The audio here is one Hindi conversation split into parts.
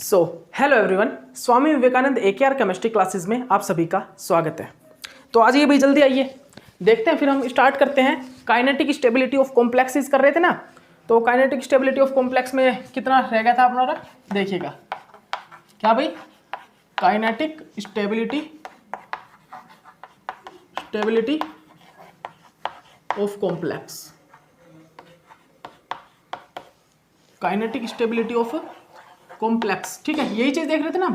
Hello everyone, Swami Vivekananda AKR chemistry classes में आप सभी का स्वागत है। तो आज ये भाई जल्दी आइए देखते हैं, फिर हम स्टार्ट करते हैं। काइनेटिक स्टेबिलिटी ऑफ कॉम्प्लेक्सेस कर रहे थे ना, तो काइनेटिक स्टेबिलिटी ऑफ कॉम्प्लेक्स में कितना रह गया था अपना, देखिएगा क्या भाई, kinetic stability of complex, kinetic stability of complex, ठीक है, यही चीज देख रहे थे ना,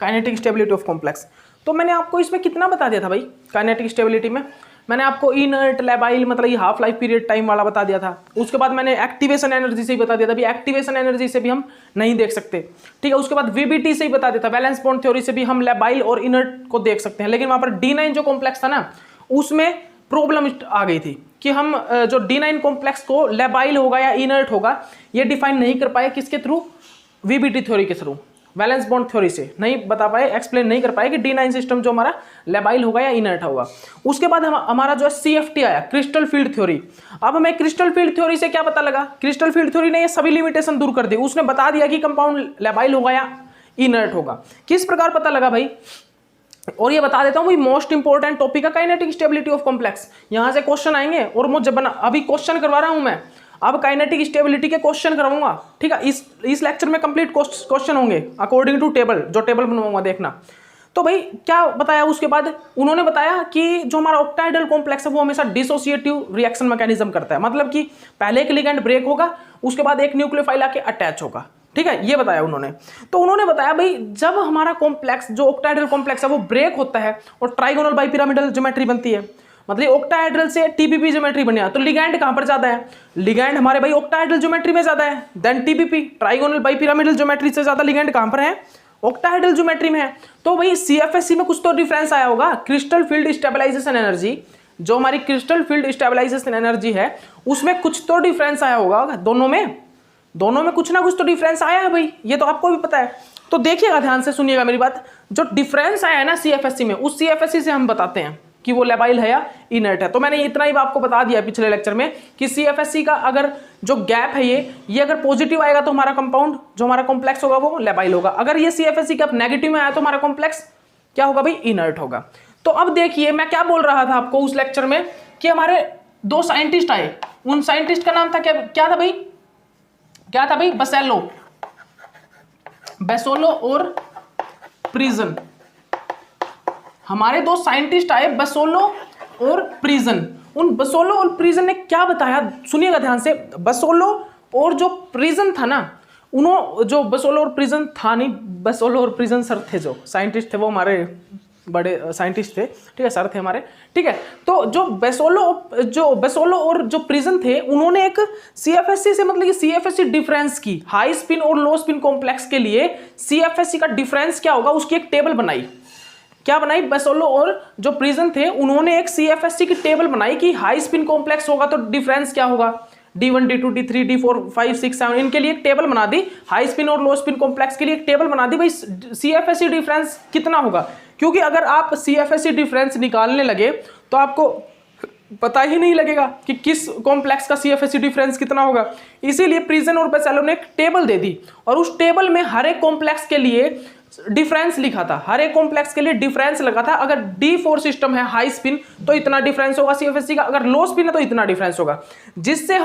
काइनेटिक स्टेबिलिटी ऑफ कॉम्प्लेक्स। तो मैंने आपको इसमें कितना बता दिया था भाई, काइनेटिक स्टेबिलिटी में मैंने आपको इनर्ट, लेबाइल, मतलब ये हाफ लाइफ पीरियड टाइम वाला बता दिया था। उसके बाद मैंने एक्टिवेशन एनर्जी से ही बता दिया था, भी एक्टिवेशन एनर्जी से भी हम नहीं देख सकते, ठीक है। उसके बाद वीबीटी से ही बता दिया था, वैलेंस बॉन्ड थ्योरी से भी हम लेबाइल और इनर्ट को देख सकते हैं। लेकिन वहां पर D9 जो कॉम्प्लेक्स था ना, उसमें प्रॉब्लम आ गई थी कि हम जो D9 कॉम्प्लेक्स को लेबाइल होगा या इनर्ट होगा ये डिफाइन नहीं कर पाए, किसके थ्रू, वीबीटी थ्योरी के थ्रू, वैलेंस बॉन्ड थ्योरी से नहीं बता पाए, एक्सप्लेन नहीं कर पाए कि D9 सिस्टम जो हमारा लेबाइल होगा या इनर्ट होगा। उसके बाद हमारा जो CFT आया, क्रिस्टल फील्ड थ्योरी। अब हमें क्रिस्टल फील्ड थ्योरी से क्या पता लगा, क्रिस्टल फील्ड थ्योरी ने ये सभी लिमिटेशन दूर कर दी। उसने बता दिया कि कंपाउंड लेबाइल होगा या इनर्ट होगा। किस प्रकार पता लगा भाई, और ये बता देता हूं भाई, मोस्ट इंपॉर्टेंट टॉपिक है काइनेटिक स्टेबिलिटी ऑफ कॉम्प्लेक्स। यहां से क्वेश्चन आएंगे और मुझे अभी क्वेश्चन करवा रहा हूं मैं, अब काइनेटिक स्टेबिलिटी के क्वेश्चन कराऊंगा, ठीक है। इस लेक्चर में कंप्लीट क्वेश्चन होंगे अकॉर्डिंग टू टेबल, जो टेबल बनवाऊंगा देखना। तो भाई क्या बताया उसके बाद, उन्होंने बताया कि जो हमारा ऑक्टाइडल कॉम्प्लेक्स है वो हमेशा डिसोसिएटिव रिएक्शन मैकेनिज्म करता है, मतलब कि पहले एक लिगैंड ब्रेक होगा, उसके बाद एक न्यूक्लियोफाइल आके अटैच होगा, ठीक है, ये बताया उन्होंने। तो उन्होंने बताया भाई, जब हमारा कॉम्प्लेक्स जो ऑक्टाइडल कॉम्प्लेक्स है वो ब्रेक होता है और ट्राइगोनल बाइपिरामिडल ज्योमेट्री बनती है, मतलब ऑक्टाहेड्रल से टीपीपी ज्योमेट्री बनी है, तो लिगैंड कहां पर ज्यादा है, लिगैंड हमारे भाई ऑक्टाहेड्रल ज्योमेट्री में ज्यादा है than TPP, trigonal bipyramidal geometry से ज्यादा लिगैंड कहां पर है, ऑक्टाहेड्रल ज्योमेट्री में है। तो भाई CFSC में कुछ तो डिफरेंस आया होगा, क्रिस्टल फील्ड स्टेबलाइजेशन एनर्जी, जो हमारी क्रिस्टल फील्ड स्टेबलाइजेशन एनर्जी है उसमें कुछ तो डिफरेंस आया होगा, दोनों में कुछ ना कुछ तो डिफरेंस आया है भाई, ये तो आपको भी पता है। तो देखिएगा, ध्यान से सुनिएगा मेरी बात, जो डिफरेंस आया है ना CFSC में, उस CFSC से हम बताते हैं कि वो लेबाइल है या इनर्ट है। तो मैंने इतना ही आपको बता दिया पिछले लेक्चर में कि CFSC का अगर जो गैप है ये अगर पॉजिटिव आएगा तो हमारा कंपाउंड जो हमारा कॉम्प्लेक्स होगा वो लेबाइल होगा, अगर ये CFSC गैप नेगेटिव में आया तो हमारा कॉम्प्लेक्स क्या होगा भाई, इनर्ट होगा। तो अब देखिए मैं क्या बोल रहा था आपको उस लेक्चर में कि हमारे दो साइंटिस्ट आए, उन साइंटिस्ट का नाम था क्या था भाई, बेसोलो और प्रिजन। हमारे दो साइंटिस्ट आए, बेसोलो और प्रिजन। उन बेसोलो और प्रिजन ने क्या बताया, सुनिएगा ध्यान से। बेसोलो और जो प्रिजन था ना, जो बेसोलो और प्रिजन था नहीं, बेसोलो और प्रिजन सर थे, जो साइंटिस्ट थे वो हमारे बड़े साइंटिस्ट थे, ठीक है, सर थे हमारे, ठीक है। तो जो बेसोलो और जो प्रिजन थे, उन्होंने एक CFSC से, मतलब कि CFSC डिफरेंस की, हाई स्पिन और लो स्पिन कॉम्प्लेक्स के लिए CFSC का डिफरेंस क्या होगा उसकी एक टेबल बनाई। क्या बनाई, बेसोलो और जो प्रिजन थे उन्होंने एक CFSC की टेबल बनाई कि हाई स्पिन कॉम्प्लेक्स होगा तो डिफरेंस क्या होगा, D1 D2 D3 D4 5 6 7, इनके लिए एक टेबल बना दी। हाई स्पिन और लो स्पिन कॉम्प्लेक्स के लिए एक टेबल बना दी भाई, CFSC डिफरेंस कितना होगा, क्योंकि अगर आप CFSC डिफरेंस निकालने लगे तो आपको पता ही नहीं लगेगा कि किस कॉम्प्लेक्स का CFSC डिफरेंस कितना होगा। इसीलिए प्रिजन और बेसोलो ने एक टेबल दे दी और उस टेबल में हर एक कॉम्प्लेक्स के लिए डिफरेंस लिखा था, हर एक कॉम्प्लेक्स के लिए डिफरेंस लगा था। अगर D4 सिस्टम है हाई स्पिन तो इतना डिफरेंस होगा CFSC का, अगर लो स्पिन है तो इतना डिफरेंस होगा, जिससे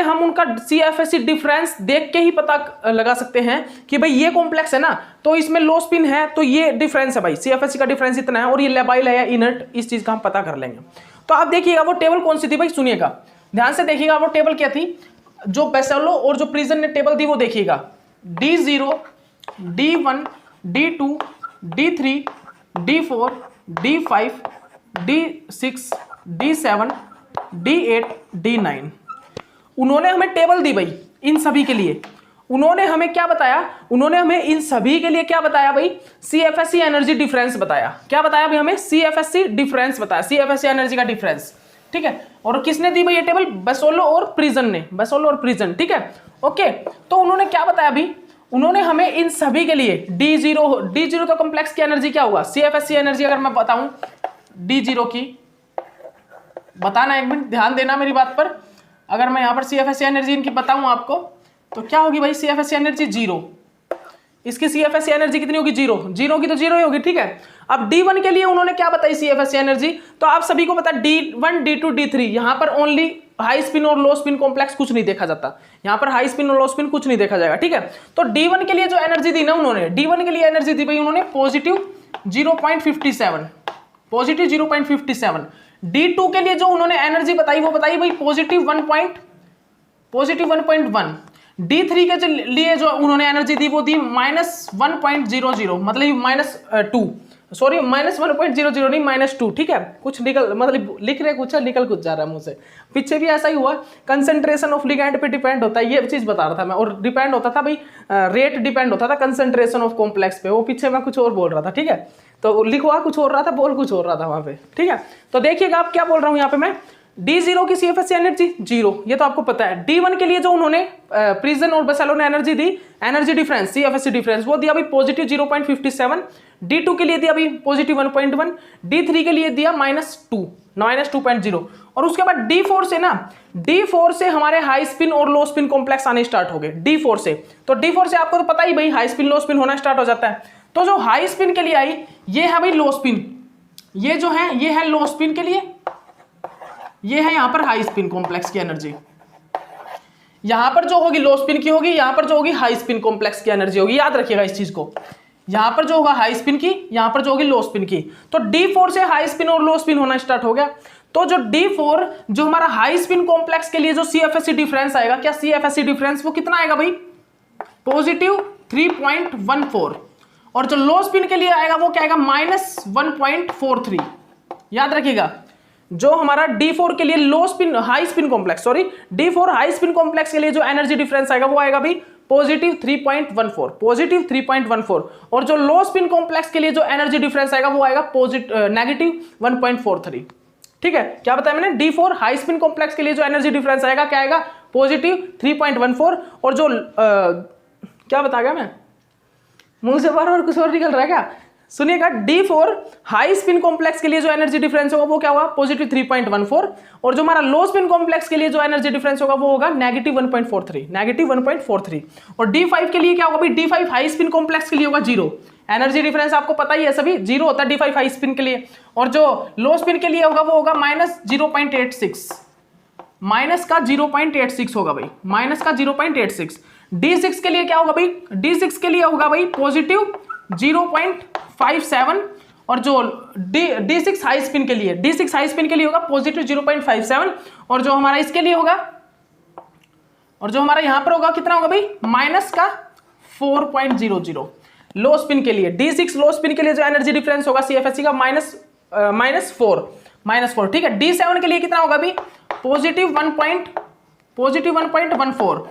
हम उनका CFSC डिफरेंस देख के ही पता लगा सकते हैं कि भाई ये कॉम्प्लेक्स है ना तो इसमें लो स्पिन है तो ये डिफरेंस है भाई, CFSC का डिफरेंस इतना है, और ये लेबाइल है या इनर्ट, इस चीज का हम पता कर लेंगे। तो आप देखिएगा वो टेबल कौन सी थी भाई, सुनिएगा ध्यान से देखिएगा, वो टेबल क्या थी, जो बेसोलो और जो प्रिजन ने टेबल दी वो देखिएगा, D0 D1 D2 D3 D4 D5 D6 D7 D8 D9, उन्होंने हमें टेबल दी भाई इन सभी के लिए। उन्होंने हमें क्या बताया, उन्होंने हमें इन सभी के लिए क्या बताया भाई, CFSC एनर्जी डिफरेंस बताया। क्या बताया भाई हमें, CFSC डिफरेंस बताया, CFSC एनर्जी का डिफरेंस, ठीक है। और किसने दी भाई ये टेबल, बेसोलो और प्रिजन ने, बेसोलो और प्रिजन, ठीक है, ओके। तो उन्होंने क्या बताया भाई, उन्होंने हमें इन सभी के लिए D0 तो कॉम्प्लेक्स की एनर्जी क्या होगा, CFSC एनर्जी अगर मैं बताऊं D0 की, बताना एक मिनट, ध्यान देना मेरी बात पर। अगर मैं यहां पर CFSC एनर्जी इनकी बताऊं आपको तो क्या होगी भाई, CFSC एनर्जी 0, इसकी CFSE एनर्जी कितनी होगी, जीरो, जीरो की तो जीरो ही होगी, ठीक है। अब D1 के लिए उन्होंने क्या बताई CFSE एनर्जी, तो आप सभी को पता D1 D2 D3, यहां पर ओनली हाई स्पिन और लो स्पिन कॉम्प्लेक्स कुछ नहीं देखा जाता, यहां पर हाई स्पिन और लो स्पिन कुछ नहीं देखा जाएगा, ठीक है। तो D1 के लिए जो एनर्जी दी ना उन्होंने, D1 के लिए एनर्जी दी भाई उन्होंने पॉजिटिव 0.57, पॉजिटिव 0.57। D2 के लिए जो उन्होंने एनर्जी बताई वो बताई भाई पॉजिटिव 1.1। D3 के लिए जो उन्होंने एनर्जी दी वो दी -1.00, मतलब -2, सॉरी -1.00 नहीं -2, ठीक है। कुछ निकल, मतलब लिख रहे कुछ निकल कुछ जा रहा है मुंह से, पीछे भी ऐसा ही हुआ। कंसंट्रेशन ऑफ लिगैंड पे डिपेंड होता है, ये चीज बता रहा था मैं, और डिपेंड होता था भाई रेट डिपेंड होता था कंसंट्रेशन ऑफ कॉम्प्लेक्स पे, वो पीछे मैं कुछ और बोल रहा था, ठीक है। तो लिखवा कुछ और रहा था, बोल कुछ और रहा था वहां पे, ठीक है। तो देखिएगा आप क्या बोल रहा हूं यहाँ पे मैं, D0 की CFSE एनर्जी जीरो, ये तो आपको पता है। D1 के लिए जो उन्होंने प्रिजन और बसेलो ने एनर्जी दी, एनर्जी डिफरेंस CFSE डिफरेंस वो दिया अभी पॉजिटिव 0.57। D2 के लिए दिया अभी पॉजिटिव 1.1, D3 के लिए दिया -2.0। और उसके बाद D4 से ना, D4 से हमारे हाई स्पिन और लो स्पिन कॉम्प्लेक्स आने स्टार्ट हो गए D4 से। तो D4 से आपको तो पता ही भाई हाई स्पिन लो स्पिन होना स्टार्ट हो जाता है। तो जो हाई स्पिन के लिए आई ये है भाई लो स्पिन, ये जो है ये है लो स्पिन के लिए, ये है यहां पर हाई स्पिन कॉम्प्लेक्स की एनर्जी। यहां पर जो होगी लो स्पिन की होगी, यहां पर जो होगी हाई स्पिन कॉम्प्लेक्स की एनर्जी होगी, याद रखिएगा इस चीज को। यहां पर जो होगा हाई स्पिन की, यहां पर जो होगी लो स्पिन की। तो D4 से हाई स्पिन और लो स्पिन होना स्टार्ट हो गया। तो जो D4 जो हमारा हाई स्पिन कॉम्प्लेक्स के लिए जो CFSE डिफरेंस आएगा, क्या CFSE डिफरेंस वो कितना आएगा भाई, पॉजिटिव 3.14। और जो लो स्पिन के लिए आएगा वो क्या आएगा, -1.43। याद रखिएगा जो हमारा D4 के लिए लो spin high spin complex, sorry D4 high spin complex के लिए जो एनर्जी डिफरेंस आएगा वो आएगा भी पॉजिटिव 3.14, पॉजिटिव 3.14। और जो लो स्पिन कॉम्प्लेक्स के लिए जो एनर्जी डिफरेंस आएगा वो आएगा नेगेटिव 1.43, ठीक है। क्या बताया मैंने, D4 हाई स्पिन कॉम्प्लेक्स के लिए जो एनर्जी डिफरेंस आएगा क्या आएगा, पॉजिटिव 3.14। और जो क्या बता गया मैं, मुंह से बार कुछ और निकल रहा है क्या, सुनिएगा। D4 हाई स्पिन कॉम्प्लेक्स के लिए जो एनर्जी डिफरेंस होगा वो क्या होगा, पॉजिटिव 3.14। और जो हमारा लो स्पिन कॉम्प्लेक्स के लिए जो एनर्जी डिफरेंस होगा वो होगा नेगेटिव 1.43, नेगेटिव 1.43। और D5 के लिए क्या होगा भाई, D5 हाई स्पिन कॉम्प्लेक्स के लिए होगा जीरो, एनर्जी डिफरेंस आपको पता ही है सभी, जीरो होता है D5 हाई स्पिन के लिए। और जो लो स्पिन के लिए होगा वो होगा -0.86, माइनस का 0.86 होगा भाई, माइनस का 0.86। D6 के लिए क्या होगा भाई, D6 के लिए होगा भाई पॉजिटिव 0.57। और जो D6 हाई स्पिन के लिए, D6 हाई स्पिन के लिए होगा पॉजिटिव 0.57। और जो हमारा इसके लिए होगा, और जो हमारा यहां पर होगा कितना होगा भाई, माइनस का 4.00 लो स्पिन के लिए। D6 लो स्पिन के लिए जो एनर्जी डिफरेंस होगा CFSE का -4, ठीक है। D7 के लिए कितना होगा भाई, पॉजिटिव 1.14,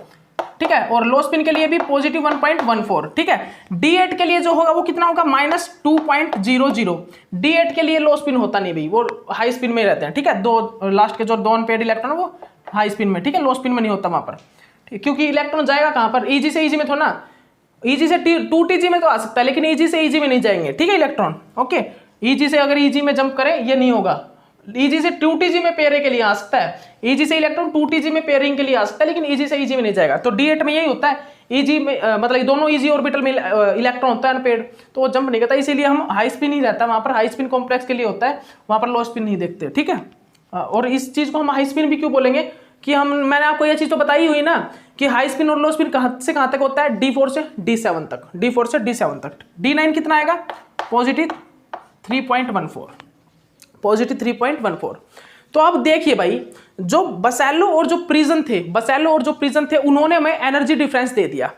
ठीक है। और लो स्पिन के लिए भी पॉजिटिव 1.14, ठीक है। D8 के लिए जो होगा वो कितना होगा, -2.00। D8 के लिए लो स्पिन होता नहीं भाई, वो हाई स्पिन में रहते हैं, ठीक है। दो लास्ट के जो दो अनपेयर्ड इलेक्ट्रॉन वो हाई स्पिन में, ठीक है, लो स्पिन में नहीं होता वहां पर, ठीक, क्योंकि इलेक्ट्रॉन जाएगा कहां पर, EG से EG में थोड़ा ना, EG से 2TG में तो आ सकता है, लेकिन EG से EG में नहीं जाएंगे, ठीक है इलेक्ट्रॉन, ओके। EG से अगर EG में जंप करे ये नहीं होगा, EG से 2TG में पेयरिंग के लिए आ सकता है, EG से इलेक्ट्रॉन 2TG में पेयरिंग के लिए आ सकता है, लेकिन EG से EG में नहीं जाएगा। तो D8 में यही होता है, EG में मतलब दोनों EG ऑर्बिटल में इलेक्ट्रॉन होता है अनपेयर्ड, तो वो जंप नहीं करता, इसीलिए हम हाई स्पिन ही रहता है वहां पर, हाई स्पिन कॉम्प्लेक्स के लिए होता है, वहां पर लो स्पिन नहीं देखते, ठीक है। और इस चीज को हम हाई स्पिन भी क्यों बोलेंगे कि मैंने आपको ये चीज तो बताई हुई ना कि हाई स्पिन और लो स्पिन कहां से कहां तक होता है, D4 से D7 तक, D4 से D7 तक। D9 कितना आएगा, पॉजिटिव 3.14, पॉजिटिव 3.14। तो अब देखिए भाई, जो बसेलो और जो प्रिजन थे उन्होंने हमें एनर्जी डिफरेंस दे दिया।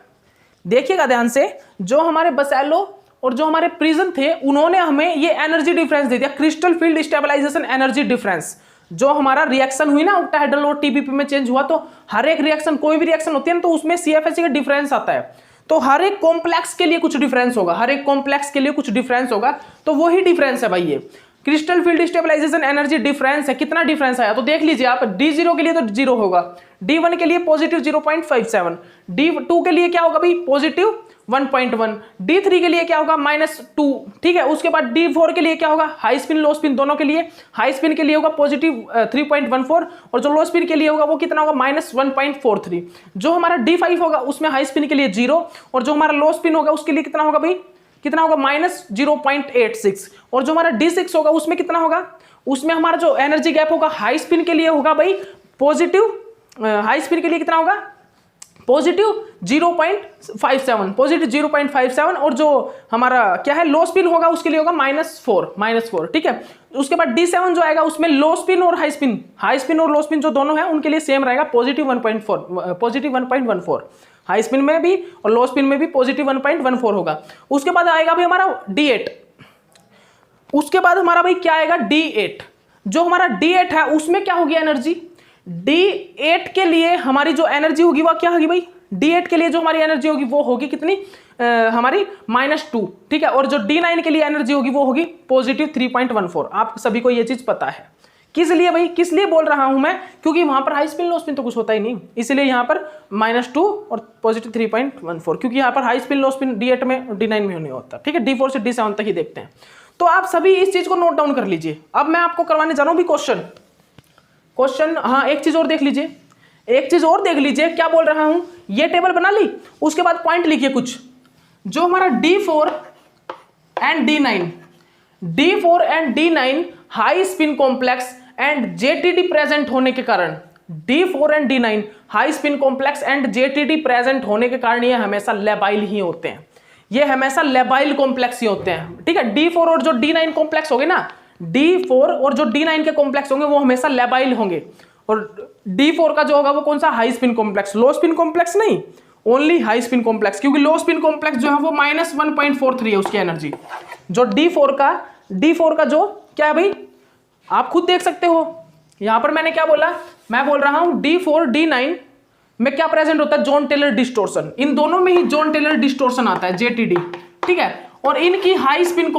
देखिएगा ध्यान से, जो हमारे बसेलो और जो हमारे प्रिजन थे उन्होंने हमें ये एनर्जी डिफरेंस दे दिया, crystal field stabilisation energy difference. जो हमारा रिएक्शन हुई ना ऑक्टाहेड्रल और TBP में चेंज हुआ, तो हर एक रिएक्शन, कोई भी रिएक्शन होती है ना, तो उसमें CFSE का डिफरेंस आता है। तो हर एक कॉम्प्लेक्स के लिए कुछ डिफरेंस होगा, हर एक कॉम्प्लेक्स के लिए कुछ डिफरेंस होगा, तो वही डिफरेंस है भाई ये crystal field stabilisation energy difference है। कितना डिफरेंस आया तो देख लीजिए आप, D0 के लिए तो 0 होगा, D1 के लिए पॉजिटिव 0.57, D2 के लिए क्या होगा भाई, पॉजिटिव 1.1, D3 के लिए क्या होगा -2, ठीक है। उसके बाद D4 के लिए क्या होगा, हाई स्पिन लो स्पिन दोनों के लिए, हाई स्पिन के लिए होगा +3.14 और जो लो स्पिन के लिए होगा वो कितना होगा -1.43। जो हमारा D5 होगा उसमें हाई स्पिन के लिए 0 और जो हमारा लो स्पिन होगा उसके लिए कितना होगा भाई, कितना होगा -0.86 और जो हमारा D6 होगा उसमें कितना होगा, उसमें हमारा जो एनर्जी गैप होगा हाई स्पिन के लिए होगा भाई पॉजिटिव, हाई स्पिन के लिए कितना होगा +0.57 और जो हमारा क्या है लो स्पिन होगा उसके लिए होगा -4, ठीक है। उसके बाद D7 जो आएगा उसमें लो स्पिन और हाई स्पिन और लो स्पिन जो दोनों है उनके लिए सेम रहेगा +1.14, हाई स्पिन में भी और लो स्पिन में भी +1.14 होगा। उसके बाद आएगा भी हमारा D8, उसके बाद हमारा भाई क्या आएगा D8, जो हमारा D8 है उसमें क्या होगी एनर्जी, D8 के लिए हमारी जो एनर्जी होगी वो क्या होगी भाई, D8 के लिए जो हमारी एनर्जी होगी वो होगी कितनी हमारी -2, ठीक है। और जो D9 के लिए एनर्जी होगी वो होगी +3.14। आप सभी को ये चीज पता है। किस लिए भाई, किस लिए बोल रहा हूं मैं, क्योंकि वहां पर हाई स्पिन लो स्पिन तो कुछ होता ही नहीं, इसलिए यहां पर -2 और +3.14, क्योंकि यहां पर हाई स्पिन लो स्पिन D8 में D9 में नहीं होता, ठीक है। D4 से D7 तक ही देखते हैं। तो आप सभी इस चीज को नोट डाउन कर लीजिए। अब मैं आपको करवाने जा रहा हूं भी क्वेश्चन, हाँ एक चीज और देख लीजिए, क्या बोल रहा हूं, ये टेबल बना ली, उसके बाद पॉइंट लिखिए कुछ। जो हमारा D4 and D9 high spin complex and JTD present होने के कारण, D4 and D9 high spin complex and JTD present होने के कारण ये हमेशा लेबाइल ही होते हैं, ये हमेशा लेबाइल कॉम्प्लेक्स ही होते हैं, ठीक है। D4 और जो D9 कॉम्प्लेक्स होंगे ना, D4 और जो D9 के कॉम्प्लेक्स होंगे वो हमेशा लेबाइल होंगे और D4 का जो होगा वो कौन सा, हाई स्पिन कॉम्प्लेक्स, लो स्पिन कॉम्प्लेक्स नहीं, ओनली हाई स्पिन कॉम्प्लेक्स, क्योंकि लो स्पिन कॉम्प्लेक्स जो है वो -1.43 है उसकी एनर्जी। जो D4 का जो क्या है भाई, आप खुद देख सकते हो, यहां पर मैंने क्या बोला, मैं बोल रहा हूं D4 D9 में क्या प्रेजेंट होता है, जॉन टेलर डिस्टोर्शन, इन दोनों में ही जॉन टेलर डिस्टोर्शन आता है JTD, ठीक है। और इनकी हाई स्पिन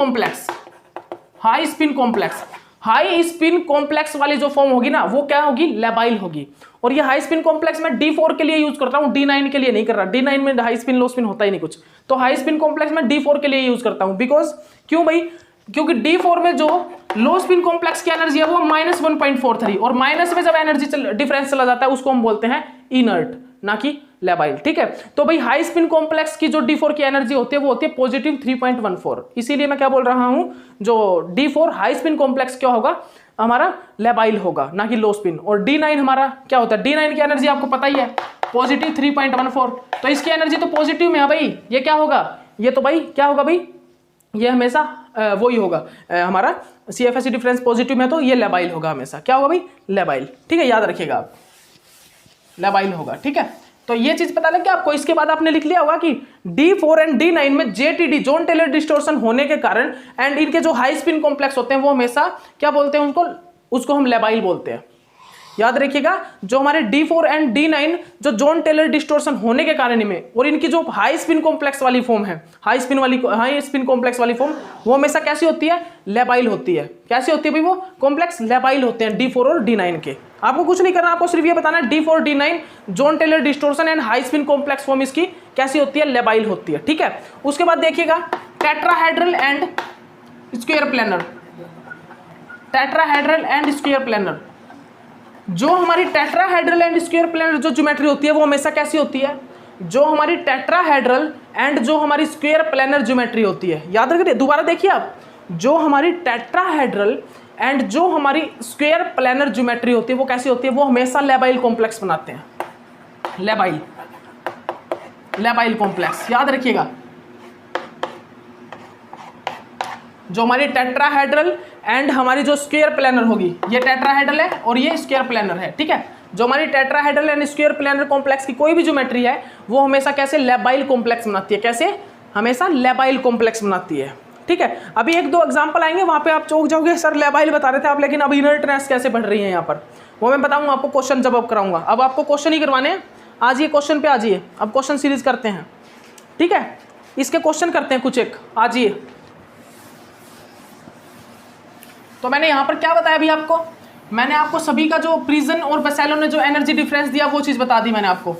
कॉम्प्लेक्स वाली जो फॉर्म होगी ना वो क्या होगी, लेबाइल होगी। और ये हाई स्पिन कॉम्प्लेक्स मैं D4 के लिए यूज करता हूं, D9 के लिए नहीं कर रहा, D9 में हाई स्पिन लो स्पिन होता ही नहीं कुछ, तो हाई स्पिन कॉम्प्लेक्स मैं D4 के लिए यूज करता हूं। बिकॉज क्यों भाई, क्योंकि D4 में जो लो स्पिन कॉम्प्लेक्स की एनर्जी है वो -1.43 और माइनस में जब एनर्जी डिफरेंस चला जाता है उसको हम बोलते हैं इनर्ट, ना कि लेबाइल, ठीक है। तो भाई हाई स्पिन कॉम्प्लेक्स की जो D4 की एनर्जी होती है वो होती है +3.14, इसीलिए मैं क्या बोल रहा हूं, जो D4 हाई स्पिन कॉम्प्लेक्स क्या होगा हमारा, लेबाइल होगा, ना कि लो स्पिन। और D9 हमारा क्या होता है, D9 की एनर्जी आपको पता ही है +3.14, तो इसकी एनर्जी तो पॉजिटिव में है भाई, ये क्या होगा, ये तो भाई क्या होगा भाई, ये हमेशा वही होगा हमारा CFSE डिफरेंस पॉजिटिव में, तो ये लेबाइल होगा हमेशा, क्या होगा भाई, लेबाइल, ठीक है, याद रखिएगा आप, लेबाइल होगा, ठीक है। तो ये चीज पता लग गया आपको। इसके बाद आपने लिख लिया होगा कि D4 एंड D9 में JTD जॉन टेलर डिस्टोर्शन होने के कारण एंड इनके जो हाई स्पिन कॉम्प्लेक्स होते हैं वो हमेशा क्या बोलते हैं, उसको हम लेबाइल बोलते हैं। याद रखिएगा, जो हमारे D4 एंड D9 जो जॉन टेलर डिस्टोर्शन होने के कारण में और इनकी जो हाई स्पिन कॉम्प्लेक्स वाली फॉर्म है, हाई स्पिन कॉम्प्लेक्स वाली फॉर्म वो हमेशा कैसी होती है, लेबाइल होती है। कैसी होती है भाई, वो कॉम्प्लेक्स लेबाइल होते हैं D4 और D9 के। आपको कुछ नहीं करना, आपको सिर्फ ये बताना है D4 D9 Jahn Teller distortion and high spin complex form इसकी कैसी होती है, लेबाइल होती है, ठीक है। उसके बाद देखिएगा टेट्राहेड्रल एंड स्क्वायर प्लेनर, जो हमारी टेट्राहेड्रल एंड स्क्वायर प्लेनर जो ज्योमेट्री होती है वो हमेशा कैसी होती है, जो हमारी टेट्राहेड्रल एंड जो हमारी स्क्वायर प्लेनर ज्योमेट्री होती है, याद रखिए, दोबारा देखिए आप, जो हमारी टेट्राहेड्रल एंड जो हमारी स्क्वायर प्लेनर ज्योमेट्री होती है वो कैसी होती है, वो हमेशा लेबाइल कॉम्प्लेक्स बनाते हैं, लेबाइल कॉम्प्लेक्स, याद रखिएगा। जो हमारी टेट्राहेड्रल एंड हमारी जो स्क्वायर प्लेनर होगी, ये टेट्राहेड्रल है और ये स्क्वायर प्लेनर है, ठीक है। जो हमारी tetrahedral and square planar complex की कोई भी ज्योमेट्री है वो हमेशा कैसे, लेबाइल कॉम्प्लेक्स बनाती है, कैसे, हमेशा लेबाइल कॉम्प्लेक्स बनाती है, ठीक है। अभी एक दो एग्जांपल आएंगे, वहां पे आप चौंक जाओगे, सर लेबाइल बता रहे थे आप, लेकिन अब इनर्टनेस कैसे बढ़ रही है यहाँ पर, वो मैं बताऊंगा आपको, क्वेश्चन जब अब कराऊंगा। अब आपको क्वेश्चन ही करवाने हैं, आज ये क्वेश्चन पे आ जाइए, अब क्वेश्चन सीरीज करते हैं, ठीक है। इसके क्वेश्चन करते हैं कुछ एक, आ जाइए। तो मैंने यहाँ पर क्या बताया अभी आपको, मैंने आपको सभी का जो प्रिजन और बेसेलो ने जो एनर्जी डिफरेंस दिया वो चीज़ बता दी मैंने आपको।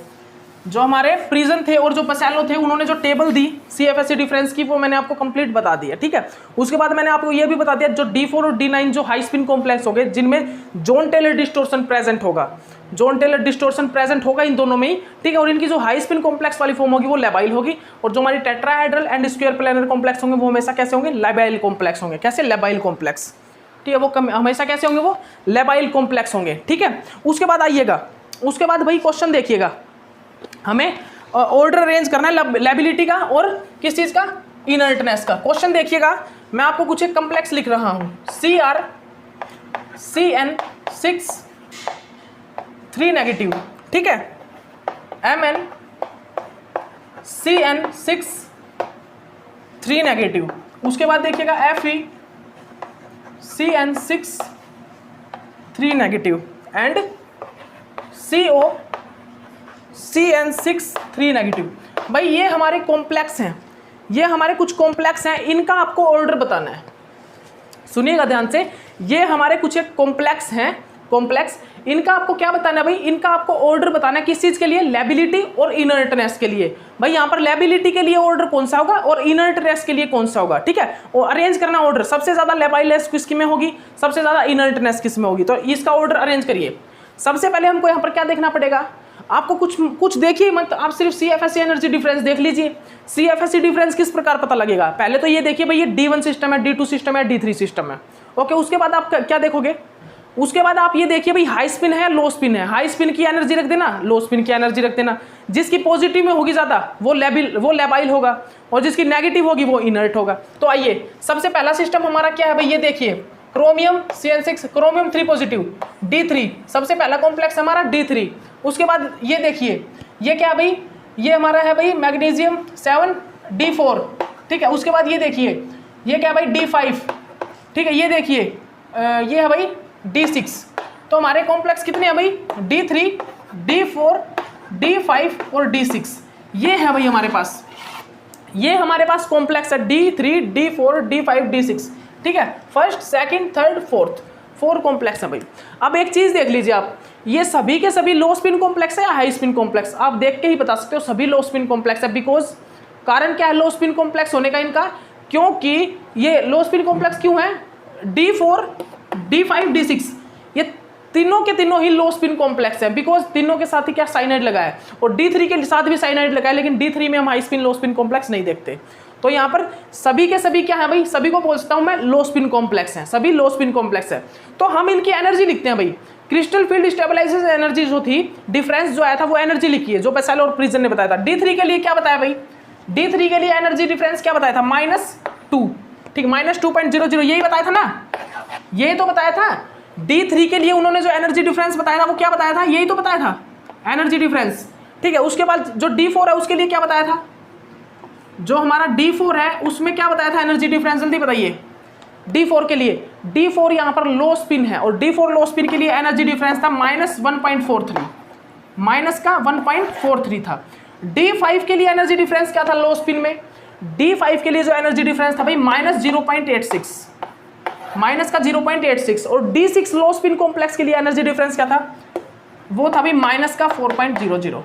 जो हमारे प्रिजन थे और जो पसेलो थे उन्होंने जो टेबल दी CFSE डिफरेंस की वो मैंने आपको कंप्लीट बता दी है, ठीक है। उसके बाद मैंने आपको ये भी बता दिया जो D4 और D9 जो हाई स्पिन कॉम्प्लेक्स हो गए जिनमें जोन टेलर डिस्टोर्शन प्रेजेंट होगा, जोन टेलर डिस्टोर्शन प्रेजेंट होगा इन दोनों में ही, ठीक है। और इनकी जो हाई स्पिन कॉम्प्लेक्स वाली फॉर्म होगी वो लेबाइल होगी, और जो हमारी tetrahedral and square planar complex होंगे वो हमेशा कैसे होंगे, लेबाइल कॉम्प्लेक्स होंगे। कैसे, लेबाइल कॉम्प्लेक्स, ठीक है। वो हमेशा कैसे होंगे, वो लेबाइल कॉम्प्लेक्स होंगे, ठीक है। उसके बाद आइएगा, उसके बाद भाई क्वेश्चन देखिएगा, हमें ऑर्डर अरेंज करना है लेबिलिटी का और किस चीज का, इनर्टनेस का। क्वेश्चन देखिएगा, मैं आपको कुछ एक कॉम्प्लेक्स लिख रहा हूं, CrCN6 3 नेगेटिव, ठीक है, MnCN6 3 नेगेटिव। उसके बाद देखिएगा FeCN6 3 negative and COCN6 3 negative. भाई ये हमारे कॉम्प्लेक्स हैं, ये हमारे कुछ कॉम्प्लेक्स हैं, इनका आपको ऑर्डर बताना है। सुनिएगा ध्यान से, ये हमारे कुछ एक कॉम्प्लेक्स हैं, कॉम्प्लेक्स, इनका आपको क्या बताना है भाई, इनका आपको ऑर्डर बताना है किस चीज के लिए, लेबिलिटी और इनर्टनेस के लिए। भाई यहाँ पर लेबिलिटी के लिए ऑर्डर कौन सा होगा और इनर्टनेस के लिए कौन सा होगा, ठीक है। और अरेंज करना ऑर्डर, सबसे ज्यादा लेबाइलनेस किस में होगी, सबसे ज्यादा इनर्टनेस किस में होगी, तो इसका ऑर्डर अरेंज करिए। सबसे पहले हमको यहाँ पर क्या देखना पड़ेगा, आपको कुछ देखिए मत, आप सिर्फ CFSE एनर्जी डिफरेंस देख लीजिए। CFSE डिफरेंस किस प्रकार पता लगेगा, पहले तो ये देखिए भाई ये D1 सिस्टम है, D2 सिस्टम है, D3 सिस्टम है, ओके। उसके बाद आप क्या देखोगे, उसके बाद आप ये देखिए भाई हाई स्पिन है, लो स्पिन है, हाई स्पिन की एनर्जी रख देना, लो स्पिन की एनर्जी रख देना। जिसकी पॉजिटिव में होगी ज्यादा वो लेबाइल होगा, और जिसकी नेगेटिव होगी वो इनर्ट होगा। तो आइए, सबसे पहला सिस्टम हमारा क्या है भाई, ये देखिए chromium CN6, chromium 3 positive, D3, सबसे पहला कॉम्प्लेक्स हमारा D3। उसके बाद ये देखिए, ये क्या भाई, ये हमारा है भाई मैग्नीशियम 7 D4, ठीक है। उसके बाद ये देखिए, ये क्या भाई D5, ठीक है। ये देखिए ये है भाई D6। तो हमारे कॉम्प्लेक्स कितने हैं भाई, D3, D4, D5 और D6, ये है भाई हमारे पास, ये हमारे पास कॉम्प्लेक्स है D3, D4, D5, D6, ठीक है। First, second, third, fourth, 4 complex है भाई। अब एक चीज देख लीजिए आप, ये सभी के सभी लो स्पिन कॉम्प्लेक्स है या हाई स्पिन कॉम्प्लेक्स, आप देख के ही बता सकते हो सभी लो स्पिन कॉम्प्लेक्स है। बिकॉज कारण क्या है लो स्पिन कॉम्प्लेक्स होने का इनका, क्योंकि ये लो स्पिन कॉम्प्लेक्स क्यों है, D4, D5, D6 ये तीनों के तीनों ही लो स्पिन कॉम्प्लेक्स है, बिकॉज तीनों के साथ ही क्या साइनाइड लगा है, और D3 के साथ भी साइनाइड लगा है, लेकिन D3 में हम हाई स्पिन लो स्पिन कॉम्प्लेक्स नहीं देखते। तो यहाँ पर सभी के सभी क्या है भाई, सभी को बोलता हूं मैं लो स्पिन कॉम्प्लेक्स हैं, सभी लो स्पिन कॉम्प्लेक्स है। तो हम इनकी एनर्जी लिखते हैं भाई, क्रिस्टल फील्ड स्टेबलाइजेशन एनर्जी जो थी, डिफरेंस जो आया था वो एनर्जी लिखी है, जो पेसेलो और प्रिजन ने बताया था। D3 के लिए क्या बताया भाई, D3 के लिए एनर्जी डिफरेंस क्या बताया था, -2, ठीक, -2.00, यही बताया था ना, यही तो बताया था। D3 के लिए उन्होंने जो एनर्जी डिफरेंस बताया था वो क्या बताया था, यही तो बताया था, एनर्जी डिफरेंस, ठीक है। उसके बाद जो D4 है उसके लिए क्या बताया था, जो हमारा D4 है उसमें क्या बताया था एनर्जी डिफरेंस, जल्दी बताइए। D4 के लिए, D4 यहाँ पर लो स्पिन है, और D4 लो स्पिन के लिए एनर्जी डिफरेंस था -1.43, माइनस का 1.43 था। D5 के लिए एनर्जी डिफरेंस क्या था लो स्पिन में, D5 के लिए जो एनर्जी डिफरेंस था भाई -0.86, माइनस का 0.86, और D6 लो स्पिन कॉम्प्लेक्स के लिए एनर्जी डिफरेंस क्या था, वो था भाई माइनस का 4.00।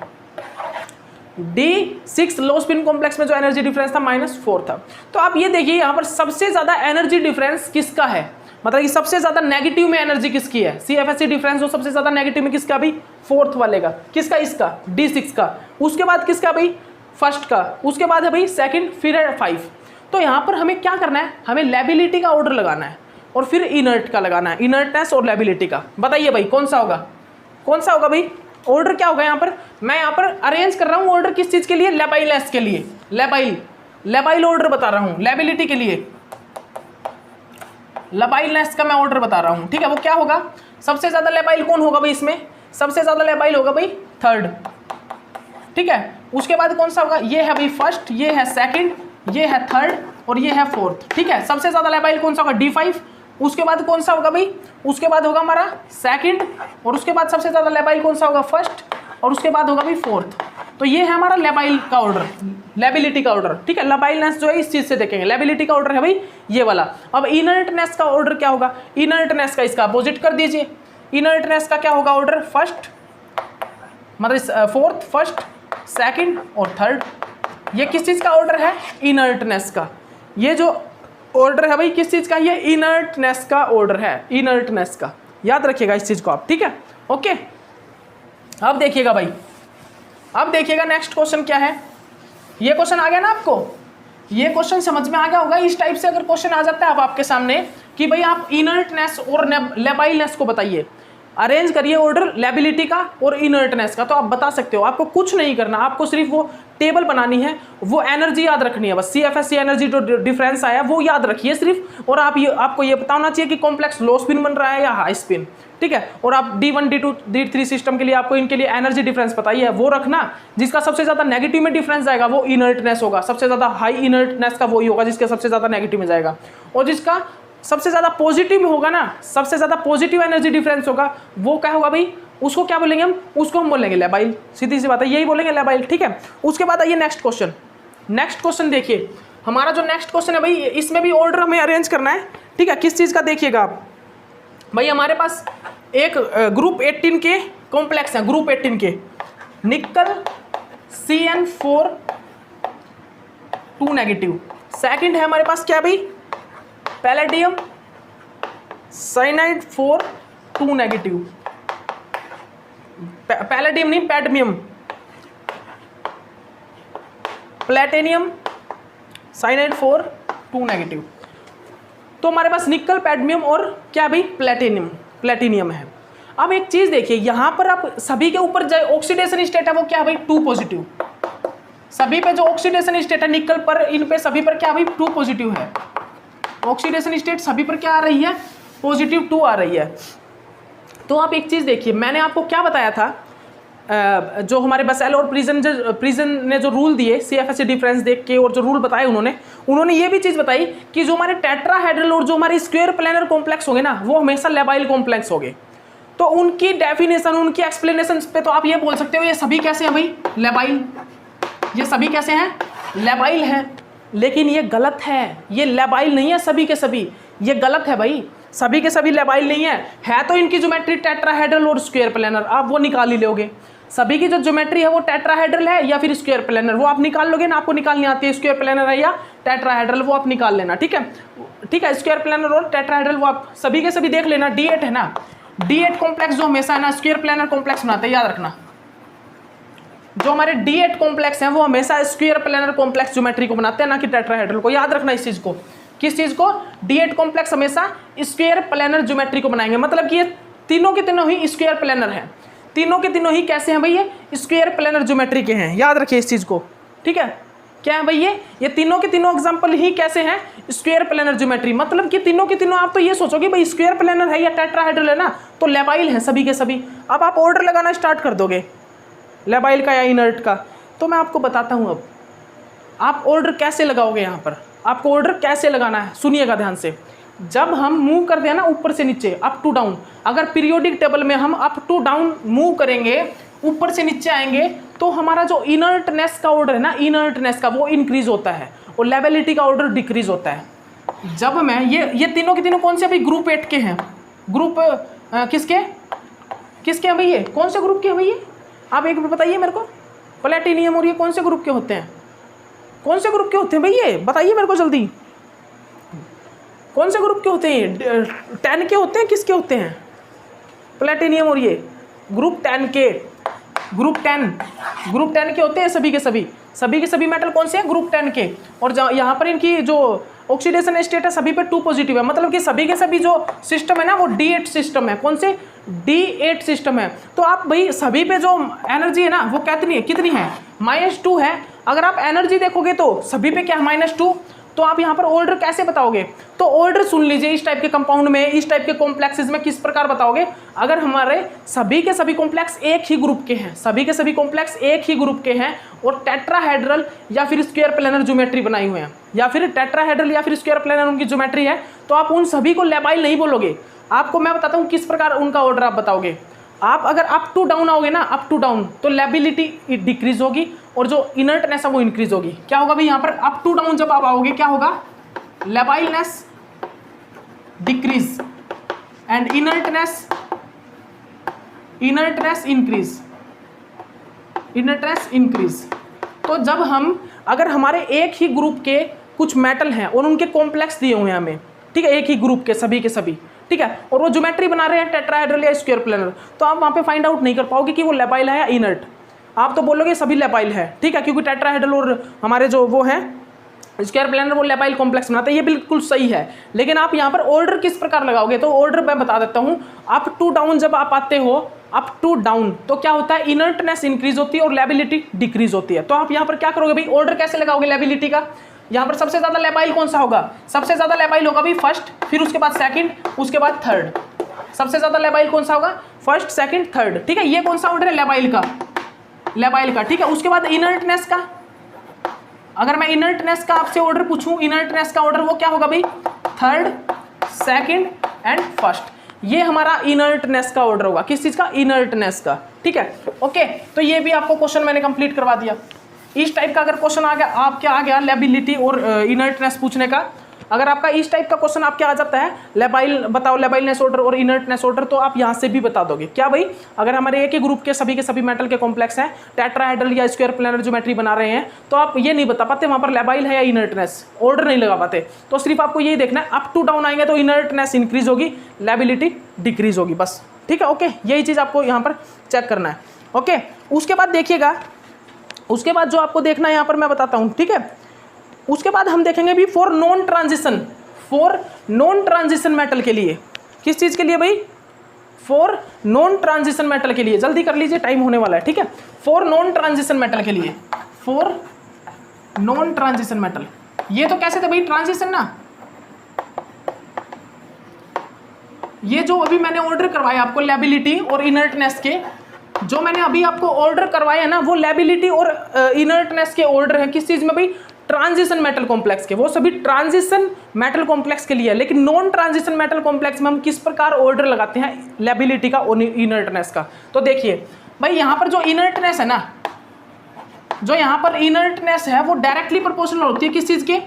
D6 लो स्पिन कॉम्प्लेक्स में जो एनर्जी डिफरेंस था -4 था। तो आप ये देखिए यहाँ पर सबसे ज्यादा एनर्जी डिफरेंस किसका है, मतलब ये सबसे ज्यादा नेगेटिव में एनर्जी किसकी है, CFSE डिफरेंस जो सबसे ज्यादा नेगेटिव में किसका भाई, फोर्थ वाले का, किसका, इसका D6 का। उसके बाद किसका भाई, फर्स्ट का। उसके बाद है भाई सेकंड, फिर है 5। तो यहाँ पर हमें क्या करना है, हमें लेबिलिटी का ऑर्डर लगाना है और फिर इनर्ट का लगाना है, इनर्टनेस और लेबिलिटी का। बताइए भाई कौन सा होगा, कौन सा होगा भाई, ऑर्डर क्या होगा यहाँ पर, मैं यहाँ पर अरेंज कर रहा हूँ ऑर्डर किस चीज के लिए, लेबाइलनेस के लिए, लेबाइल ऑर्डर बता रहा हूँ, लेबिलिटी के लिए लेबाइलनेस का मैं ऑर्डर बता रहा हूँ, ठीक है। वो क्या होगा, सबसे ज्यादा लेबाइल कौन होगा भाई इसमें, सबसे ज्यादा लेबाइल होगा भाई थर्ड, ठीक है। उसके बाद कौन सा होगा, ये है भाई फर्स्ट, ये है सेकंड, ये है थर्ड और ये है फोर्थ, ठीक है। सबसे ज्यादा लेबाइल कौन सा होगा, D5। उसके बाद कौन सा होगा भाई, उसके बाद होगा हमारा सेकंड, और उसके बाद सबसे ज्यादा लेबाइल कौन सा होगा, फर्स्ट, और उसके बाद होगा भाई फोर्थ। तो ये है हमारा लेबाइल का ऑर्डर, लेबिलिटी का ऑर्डर, ठीक है। लेबाइलनेस जो है इस चीज से देखेंगे, लेबिलिटी का ऑर्डर है भाई ये वाला। अब इनर्टनेस का ऑर्डर क्या होगा, इनर्टनेस का इसका अपोजिट कर दीजिए, इनर्टनेस का क्या होगा ऑर्डर, फर्स्ट मतलब फोर्थ, फर्स्ट, सेकंड और थर्ड। ये किस चीज़ का ऑर्डर है? इनर्टनेस का। ये जो ऑर्डर है भाई किस चीज़ का? ये इनर्टनेस का ऑर्डर है, इनर्टनेस का। याद रखिएगा इस चीज़ को आप, ठीक है, ओके। अब देखिएगा भाई, अब देखिएगा नेक्स्ट क्वेश्चन क्या है। ये क्वेश्चन आ गया ना आपको? ये क्वेश्चन समझ में आ गया होगा। इस टाइप से अगर क्वेश्चन आ जाता है अब आपके सामने कि भाई आप इनर्टनेस और लेबाइलनेस को बताइए, अरेंज करिए ऑर्डर लेबिलिटी का और इनर्टनेस का, तो आप बता सकते हो। आपको कुछ नहीं करना, आपको सिर्फ वो टेबल बनानी है, वो एनर्जी याद रखनी है बस। CFSE एनर्जी जो डिफरेंस आया वो याद रखिए सिर्फ, और आपको ये पता होना चाहिए कि कॉम्प्लेक्स लो स्पिन बन रहा है या हाई स्पिन, ठीक है। और आप D1 D2 D3 सिस्टम के लिए आपको इनके लिए एनर्जी डिफरेंस पता ही है, वो रखना। जिसका सबसे ज्यादा नेगेटिव में डिफरेंस जाएगा वो इनर्टनेस होगा, सबसे ज्यादा हाई इनर्टनेस का वही होगा जिसका सबसे ज्यादा नेगेटिव में जाएगा। और जिसका सबसे ज्यादा पॉजिटिव में होगा ना, सबसे ज्यादा पॉजिटिव एनर्जी डिफरेंस होगा, वो क्या होगा भाई? उसको क्या बोलेंगे हम? उसको हम बोलेंगे लेबाइल। सीधी सी बात है, यही बोलेंगे लेबाइल, ठीक है। उसके बाद आइए नेक्स्ट क्वेश्चन। नेक्स्ट क्वेश्चन देखिए, हमारा जो नेक्स्ट क्वेश्चन है भाई, इसमें भी ऑर्डर हमें अरेंज करना है, ठीक है। किस चीज़ का देखिएगा आप भाई, हमारे पास एक ग्रुप 18 के कॉम्प्लेक्स है, ग्रुप 18 के निकल CN4 2 नेगेटिव। सेकंड है हमारे पास क्या भाई? Palladium cyanide 4 2 negative. पैलेडियम नहीं, पैडमियम, प्लेटिनियम साइनाइड 4 2 नेगेटिव। तो हमारे पास निकल, पैडमियम और क्या भाई? प्लेटिनियम है। अब एक चीज देखिए, यहां पर आप सभी के ऊपर जो ऑक्सीडेशन स्टेट है वो क्या है भाई? 2 पॉजिटिव। सभी पे जो ऑक्सीडेशन स्टेट है निकल पर, इन पे सभी पर क्या भाई? 2 पॉजिटिव है। ऑक्सीडेशन स्टेट सभी पर क्या आ रही है? पॉजिटिव 2 आ रही है। तो आप एक चीज देखिए, मैंने आपको क्या बताया था, जो हमारे बसेल और प्रिजन ने जो रूल दिए CFSE डिफरेंस देख के, और जो रूल बताए उन्होंने ये भी चीज बताई कि जो हमारे टेट्राहेड्रल और जो हमारे स्क्वायर प्लेनर कॉम्प्लेक्स होंगे ना, वो हमेशा लेबाइल कॉम्प्लेक्स होंगे। तो उनकी डेफिनेशन, उनकी एक्सप्लेनेशन पे तो आप ये बोल सकते हो ये सभी कैसे हैं भाई? लेबाइल। ये सभी कैसे हैं? लेबाइल हैं। लेकिन ये गलत है, ये लेबाइल नहीं है सभी के सभी, ये गलत है भाई। सभी के सभी लेबाइल नहीं है तो इनकी ज्योमेट्री टेट्राहेड्रल और स्क्वायर प्लेनर, आप वो निकाल ही लोगे। सभी की जो ज्योमेट्री है वो टेट्राहेड्रल है या फिर स्क्वायर प्लेनर, वो आप निकाल लोगे ना। आपको निकालनी आती है स्क्वायर प्लेनर है या टेट्राहेड्रल, वो आप निकाल लेना, ठीक है, ठीक है। स्क्वायर प्लेनर और टेट्राहेड्रल वो आप सभी के सभी देख लेना। D8 है ना, D8 कॉम्प्लेक्स जो हमेशा है ना स्क्वायर प्लेनर कॉम्प्लेक्स बनाते हैं, याद रखना। जो हमारे D8 कॉम्प्लेक्स हैं वो हमेशा स्क्वायर प्लेनर कॉम्प्लेक्स ज्योमेट्री को बनाते हैं, ना कि टेट्राहेड्रल को। याद रखना इस चीज को। किस चीज को? D8 कॉम्प्लेक्स हमेशा स्क्वायर प्लेनर ज्योमेट्री को बनाएंगे, मतलब कि ये तीनों के तीनों ही स्क्वायर प्लेनर हैं। तीनों के तीनों ही कैसे हैं भाई? ये स्क्वायर प्लेनर ज्योमेट्री के हैं, याद रखिए इस चीज को, ठीक है। क्या है भाई? ये तीनों के तीनों एग्जांपल ही कैसे हैं? Square planar geometry. मतलब कि तीनों के तीनों आप तो ये सोचोगे भाई स्क्वायर प्लेनर है या टेट्राहेड्रल है ना, तो लेबाइल है सभी के सभी। अब आप ऑर्डर लगाना स्टार्ट कर दोगे लेबाइल का या इनर्ट का। तो मैं आपको बताता हूं अब आप ऑर्डर कैसे लगाओगे। यहाँ पर आपको ऑर्डर कैसे लगाना है, सुनिएगा ध्यान से। जब हम मूव करते हैं ना ऊपर से नीचे, अप टू डाउन, अगर पीरियोडिक टेबल में हम अप टू डाउन मूव करेंगे, ऊपर से नीचे आएंगे, तो हमारा जो इनर्टनेस का ऑर्डर है ना, इनर्टनेस का वो इंक्रीज होता है और लेबिलिटी का ऑर्डर डिक्रीज होता है। जब मैं ये तीनों के तीनों कौन से भाई? ग्रुप 8 के हैं। ग्रुप किसके हैं भाई? ये कौन से ग्रुप के हैं भाई? ये आप एक बताइए मेरे को। प्लेटिनियम और ये कौन से ग्रुप के होते हैं? कौन से ग्रुप के होते हैं भाई? ये बताइए मेरे को जल्दी, कौन से ग्रुप के होते हैं? 10 के होते हैं? किसके होते हैं? प्लेटिनियम और ये ग्रुप 10 के, ग्रुप 10 के होते हैं सभी के सभी मेटल कौन से हैं? ग्रुप 10 के। और यहाँ पर इनकी जो ऑक्सीडेशन स्टेट है सभी पे 2 पॉजिटिव है, मतलब कि सभी के सभी जो सिस्टम है ना वो D8 सिस्टम है। कौन से? D8 सिस्टम है। तो आप भाई सभी पे जो एनर्जी है ना वो कितनी है? -2 है। अगर आप एनर्जी देखोगे तो सभी पे क्या है? -2। तो आप यहाँ पर ऑर्डर कैसे बताओगे? तो ऑर्डर सुन लीजिए, इस टाइप के कंपाउंड में, इस टाइप के कॉम्प्लेक्सेस में किस प्रकार बताओगे? अगर हमारे सभी के सभी कॉम्प्लेक्स एक ही ग्रुप के हैं, सभी के सभी कॉम्प्लेक्स एक ही ग्रुप के हैं और टेट्राहेड्रल या फिर स्क्वायर प्लेनर ज्योमेट्री बनाई हुए हैं, या फिर टेट्राहेड्रल या फिर स्क्वायर प्लेनर उनकी ज्योमेट्री है, तो आप उन सभी को लेबाइल नहीं बोलोगे। आपको मैं बताता हूँ किस प्रकार उनका ऑर्डर आप बताओगे। आप अगर अप टू डाउन आओगे ना, अप टू डाउन, तो लेबिलिटी डिक्रीज होगी और जो इनर्टनेस है वो इंक्रीज होगी। क्या होगा भाई यहाँ पर? अप टू डाउन जब आप आओगे क्या होगा? Labileness decrease and inertness increase. Inertness increase. तो जब हम अगर हमारे एक ही ग्रुप के कुछ मेटल हैं और उनके कॉम्प्लेक्स दिए हुए हैं हमें, ठीक है, एक ही ग्रुप के सभी के सभी, ठीक है, और वो ज्योमेट्री बना रहे हैं टेट्राहेड्रल या स्क्वायर प्लेनर, तो आप वहाँ पे फाइंड आउट नहीं कर पाओगे कि वो लेपाइल है या इनर्ट। आप तो बोलोगे सभी लेपाइल है, ठीक है, क्योंकि टेट्राहेड्रल और हमारे जो वो हैं स्क्वायर प्लेनर वो लेपाइल कॉम्प्लेक्स बनाते हैं, ये बिल्कुल सही है। लेकिन आप यहाँ पर ऑर्डर किस प्रकार लगाओगे, तो ऑर्डर मैं बता देता हूँ। अप टू डाउन जब आप आते हो, अप टू डाउन, तो क्या होता है, इनर्टनेस इंक्रीज होती है और लेबिलिटी डिक्रीज होती है। तो आप यहाँ पर क्या करोगे भाई, ऑर्डर कैसे लगाओगे लेबिलिटी का। यहाँ पर सबसे ज्यादा लेपाइल कौन सा होगा, सबसे ज्यादा लेपाइल होगा भाई फर्स्ट, फिर उसके बाद सेकंड, उसके बाद थर्ड। सबसे ज्यादा लेपाइल कौन सा होगा, फर्स्ट सेकंड थर्ड, ठीक है। ये कौन सा ऑर्डर है, लेपाइल का, लेपाइल का, ठीक है। उसके बाद इनर्टनेस का, अगर मैं इनर्टनेस का आपसे ऑर्डर पूछूं, इनर्टनेस का ऑर्डर वो क्या होगा भाई, थर्ड, सेकंड एंड फर्स्ट। ये हमारा इनर्टनेस का ऑर्डर होगा, किस चीज का, इनर्टनेस का, ठीक है। ओके, तो ये भी आपको क्वेश्चन मैंने कंप्लीट करवा दिया। इस टाइप का अगर क्वेश्चन आ गया आपके, आ गया लेबिलिटी और इनर्टनेस पूछने का, अगर आपका इस टाइप का क्वेश्चन आपके आ जाता है, लेबाइल बताओ, लेबाइलनेस ऑर्डर और इनर्टनेस ऑर्डर, तो आप यहाँ से भी बता दोगे क्या भाई, अगर हमारे एक ही ग्रुप के सभी मेटल के कॉम्प्लेक्स हैं, टेट्राहेड्रल या स्क्वायर प्लेनर ज्योमेट्री बना रहे हैं, तो आप ये नहीं बता पाते वहाँ पर लेबाइल है या इनर्टनेस, ऑर्डर नहीं लगा पाते। तो सिर्फ आपको यही देखना है, अप टू डाउन आएंगे तो इनर्टनेस इंक्रीज होगी, लेबिलिटी डिक्रीज होगी, बस, ठीक है। ओके, यही चीज़ आपको यहाँ पर चेक करना है। ओके, उसके बाद देखिएगा, उसके बाद जो आपको देखना है यहाँ पर मैं बताता हूँ, ठीक है। उसके बाद हम देखेंगे भी for non transition, for non transition metal के लिए, किस चीज़ के लिए भाई, फॉर नॉन ट्रांजिशन मेटल के लिए, जल्दी कर लीजिए टाइम होने वाला है, ठीक है। फॉर नॉन ट्रांजिशन मेटल के लिए, फॉर नॉन ट्रांजिशन मेटल, ये तो कैसे थे भाई, ट्रांजिशन ना, ये जो अभी मैंने ऑर्डर करवाया आपको लेबिलिटी और इनर्टनेस के, जो मैंने अभी आपको ऑर्डर करवाया ना, वो लेबिलिटी और इनर्टनेस के ऑर्डर है, किस चीज में भाई, ट्रांजिशन मेटल कॉम्प्लेक्स के, वो सभी ट्रांजिशन मेटल कॉम्प्लेक्स के लिए है। लेकिन नॉन ट्रांजिशन मेटल कॉम्प्लेक्स में हम किस प्रकार ऑर्डर लगाते हैं लेबिलिटी का और इनर्टनेस का। तो देखिए भाई, यहाँ पर जो इनर्टनेस है ना, जो यहाँ पर इनर्टनेस है वो डायरेक्टली प्रोपोर्शनल होती है किस चीज के,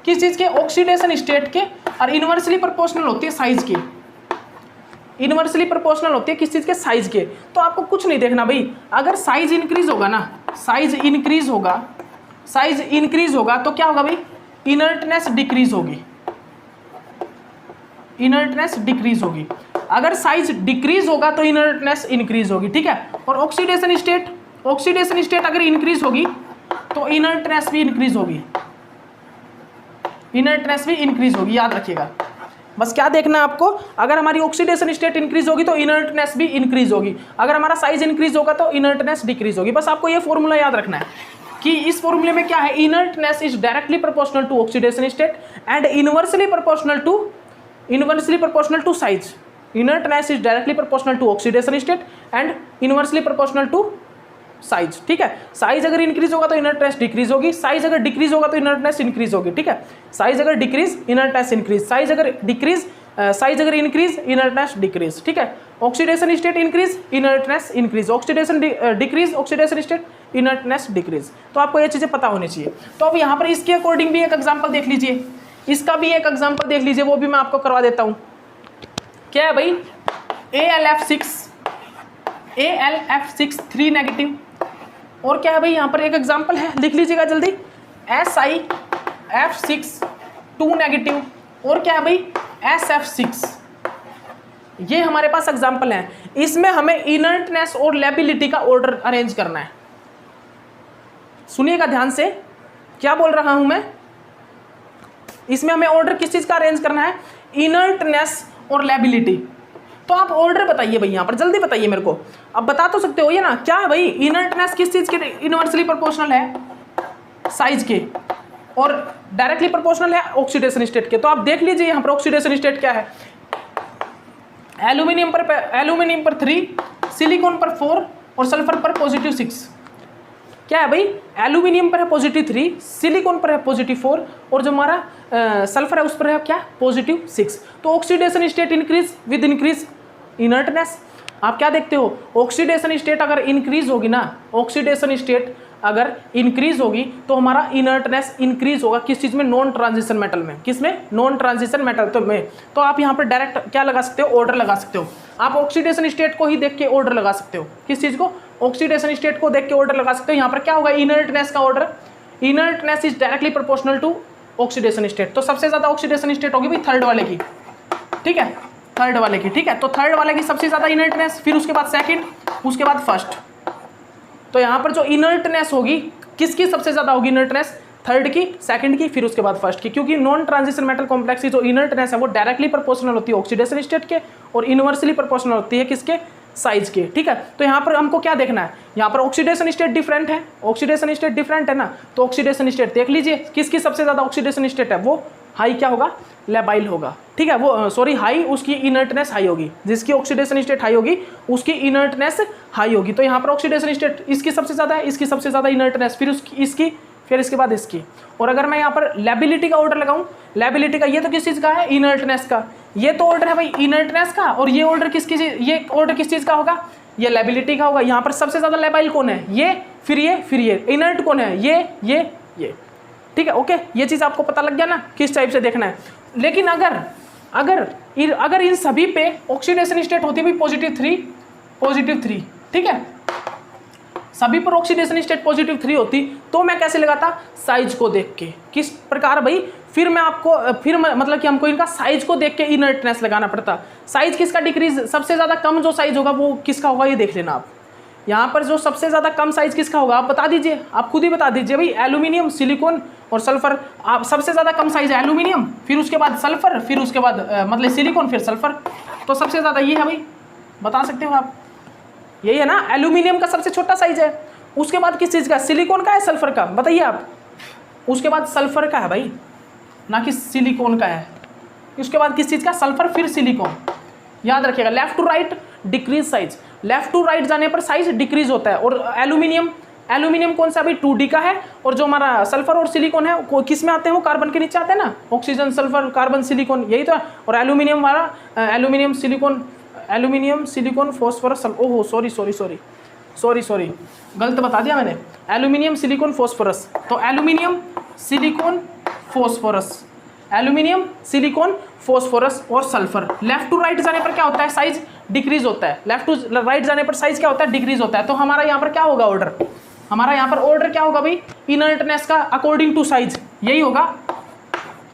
किस चीज के, ऑक्सीडेशन स्टेट के, और इनवर्सली प्रोपोर्शनल होती है साइज के, इनवर्सली प्रोपोर्शनल होती है किस चीज के, साइज के। तो आपको कुछ नहीं देखना भाई, अगर साइज इंक्रीज होगा ना, साइज इंक्रीज होगा, साइज इंक्रीज होगा तो क्या होगा भाई, इनर्टनेस डिक्रीज होगी, इनर्टनेस डिक्रीज होगी। अगर साइज डिक्रीज होगा तो इनर्टनेस इंक्रीज होगी, ठीक है। और ऑक्सीडेशन स्टेट, ऑक्सीडेशन स्टेट अगर इंक्रीज होगी तो इनर्टनेस भी इंक्रीज होगी, इनर्टनेस भी इंक्रीज होगी, याद रखिएगा। बस क्या देखना है आपको, अगर हमारी ऑक्सीडेशन स्टेट इंक्रीज होगी तो इनर्टनेस भी इंक्रीज होगी, अगर हमारा साइज इंक्रीज होगा तो इनर्टनेस डिक्रीज होगी। बस आपको ये फॉर्मूला याद रखना है कि इस फॉर्मूले में क्या है, inertness is directly proportional to oxidation state and inversely proportional to size. Inertness is directly proportional to oxidation state and inversely proportional to size, ठीक है। साइज अगर इंक्रीज होगा तो इनर्टनेस डिक्रीज होगी, साइज अगर डिक्रीज होगा तो इनर्टनेस इंक्रीज होगी, ठीक है। साइज अगर डिक्रीज, इनर्टनेस इंक्रीज, साइज अगर डिक्रीज, साइज अगर इंक्रीज, इनर्टनेस डिक्रीज, ठीक है। Oxidation state increase, inertness increase, oxidation decrease, oxidation state, inertness decrease. तो आपको ये चीजें पता होनी चाहिए। तो अब यहाँ पर इसके अकॉर्डिंग भी एक एग्जाम्पल देख लीजिए, इसका भी एक एग्जाम्पल देख लीजिए, वो भी मैं आपको करवा देता हूँ। क्या है भाई, AlF6 3 नेगेटिव, और क्या है भाई यहाँ पर एक एग्जाम्पल है, लिख लीजिएगा जल्दी, SiF6 2 नेगेटिव, और क्या है भाई SF6। ये हमारे पास एग्जाम्पल है, इसमें हमें इनर्टनेस और लेबिलिटी का ऑर्डर अरेंज करना है। सुनिएगा ध्यान से, क्या बोल रहा हूं मैं, इसमें हमें ऑर्डर किस चीज का अरेंज करना है, इनर्टनेस और लेबिलिटी। तो आप ऑर्डर बताइए भाई, यहाँ पर जल्दी बताइए मेरे को, अब बता तो सकते हो ये ना, क्या है भाई, इनर्टनेस किस चीज के इनवर्सली प्रोपोर्शनल है, साइज के, और डायरेक्टली प्रोपोर्शनल है ऑक्सीडेशन स्टेट के। तो आप देख लीजिए यहाँ पर ऑक्सीडेशन स्टेट क्या है, एल्यूमिनियम पर 3, सिलिकॉन पर 4 और सल्फर पर +6। क्या है भाई, एल्यूमिनियम पर है +3, सिलिकॉन पर है +4 और जो हमारा सल्फर है उस पर है क्या, +6। तो oxidation state increase with increase inertness. आप क्या देखते हो, ऑक्सीडेशन स्टेट अगर इंक्रीज होगी ना, ऑक्सीडेशन स्टेट अगर इंक्रीज होगी तो हमारा इनर्टनेस इंक्रीज होगा, किस चीज में, नॉन ट्रांजिशन मेटल में, किसमें, नॉन ट्रांजिशन मेटल तो में। तो आप यहाँ पर डायरेक्ट क्या लगा सकते हो, ऑर्डर लगा सकते हो। आप ऑक्सीडेशन स्टेट को ही देख के ऑर्डर लगा सकते हो, किस चीज को, ऑक्सीडेशन स्टेट को देख के ऑर्डर लगा सकते हो। यहाँ पर क्या होगा, इनर्टनेस का order, inertness is directly proportional to oxidation state. तो सबसे ज्यादा ऑक्सीडेशन स्टेट होगी भाई थर्ड वाले की, ठीक है, थर्ड वाले की, ठीक है। तो थर्ड वाले की सबसे ज्यादा इनर्टनेस, फिर उसके बाद सेकंड, उसके बाद फर्स्ट। तो यहाँ पर जो इनर्टनेस होगी किसकी सबसे ज्यादा होगी इनर्टनेस, थर्ड की, सेकंड की, फिर उसके बाद फर्स्ट की, क्योंकि नॉन ट्रांजिशन मेटल कॉम्प्लेक्स की जो इनर्टनेस है वो डायरेक्टली प्रोपोर्शनल होती है ऑक्सीडेशन स्टेट के और इनवर्सली प्रोपोर्शनल होती है किसके, साइज के, ठीक है। तो यहाँ पर हमको क्या देखना है, यहाँ पर ऑक्सीडेशन स्टेट डिफरेंट है, ऑक्सीडेशन स्टेट डिफरेंट है ना, तो ऑक्सीडेशन स्टेट देख लीजिए किसकी सबसे ज्यादा ऑक्सीडेशन स्टेट है, वो हाई क्या होगा, लेबाइल होगा, ठीक है, वो सॉरी हाई, उसकी इनर्टनेस हाई होगी, जिसकी ऑक्सीडेशन स्टेट हाई होगी उसकी इनर्टनेस हाई होगी। तो यहाँ पर ऑक्सीडेशन स्टेट इसकी सबसे ज्यादा है, इसकी सबसे ज्यादा इनर्टनेस, फिर उसकी इसकी, फिर इसके बाद इसकी। और अगर मैं यहाँ पर लेबिलिटी का ऑर्डर लगाऊं, लेबिलिटी का ये तो किस चीज का है, इनर्टनेस का, ये तो ऑर्डर है भाई इनर्टनेस का, और ये ऑर्डर ये ऑर्डर किस चीज का होगा, ये लेबिलिटी का होगा। यहाँ पर सबसे ज्यादा लेबाइल कौन है, ये, फिर ये, फिर ये। इनर्ट कौन है, ये, ठीक है, ओके। ये चीज आपको पता लग गया ना किस टाइप से देखना है। लेकिन अगर इन सभी पे ऑक्सीडेशन स्टेट होती है पॉजिटिव 3, ठीक है, सभी पर ऑक्सीडेशन स्टेट पॉजिटिव 3 होती, तो मैं कैसे लगाता, साइज को देख के, किस प्रकार भाई, फिर मतलब कि हमको इनका साइज को देख के इनर्टनेस लगाना पड़ता। साइज किसका डिक्रीज, सबसे ज्यादा कम जो साइज होगा वो किसका होगा, ये देख लेना आप। यहाँ पर जो सबसे ज्यादा कम साइज किसका होगा, आप बता दीजिए, आप खुद ही बता दीजिए भाई, एल्यूमिनियम, सिलिकॉन और सल्फर। आप सबसे ज्यादा कम साइज है एल्यूमिनियम, फिर उसके बाद सल्फर, फिर उसके बाद मतलब सिलिकॉन, फिर सल्फर। तो सबसे ज्यादा ये है भाई, बता सकते हो आप, यही है ना, एल्यूमिनियम का सबसे छोटा साइज है। उसके बाद किस चीज का, सिलिकॉन का है, सल्फर का, बताइए आप। उसके बाद सल्फर का है भाई, ना कि सिलिकॉन का है। उसके बाद किस चीज का, सल्फर, फिर सिलिकॉन। याद रखिएगा, left to right decrease size, left to right जाने पर साइज डिक्रीज होता है। और एल्यूमिनियम कौन सा भाई, 2D का है। और जो हमारा सल्फर और सिलिकॉन है वो किस में आते हैं, वो कार्बन के नीचे आते हैं ना, ऑक्सीजन, सल्फर, कार्बन, सिलिकॉन, यही तो है। और एल्यूमिनियम वाला एल्यूमिनियम, सिलिकॉन, फॉस्फोरस, ओहो सॉरी गलत बता दिया मैंने, एल्यूमिनियम, सिलिकॉन, फॉस्फोरस। तो एल्यूमिनियम, सिलिकॉन, फॉस्फोरस और सल्फर। लेफ्ट टू राइट जाने पर क्या होता है, साइज डिक्रीज होता है। लेफ्ट टू राइट जाने पर साइज क्या होता है, डिक्रीज होता है। तो हमारा यहाँ पर क्या होगा ऑर्डर, हमारा यहाँ पर ऑर्डर क्या होगा भाई, इनर्टनेस का अकॉर्डिंग टू साइज, यही होगा,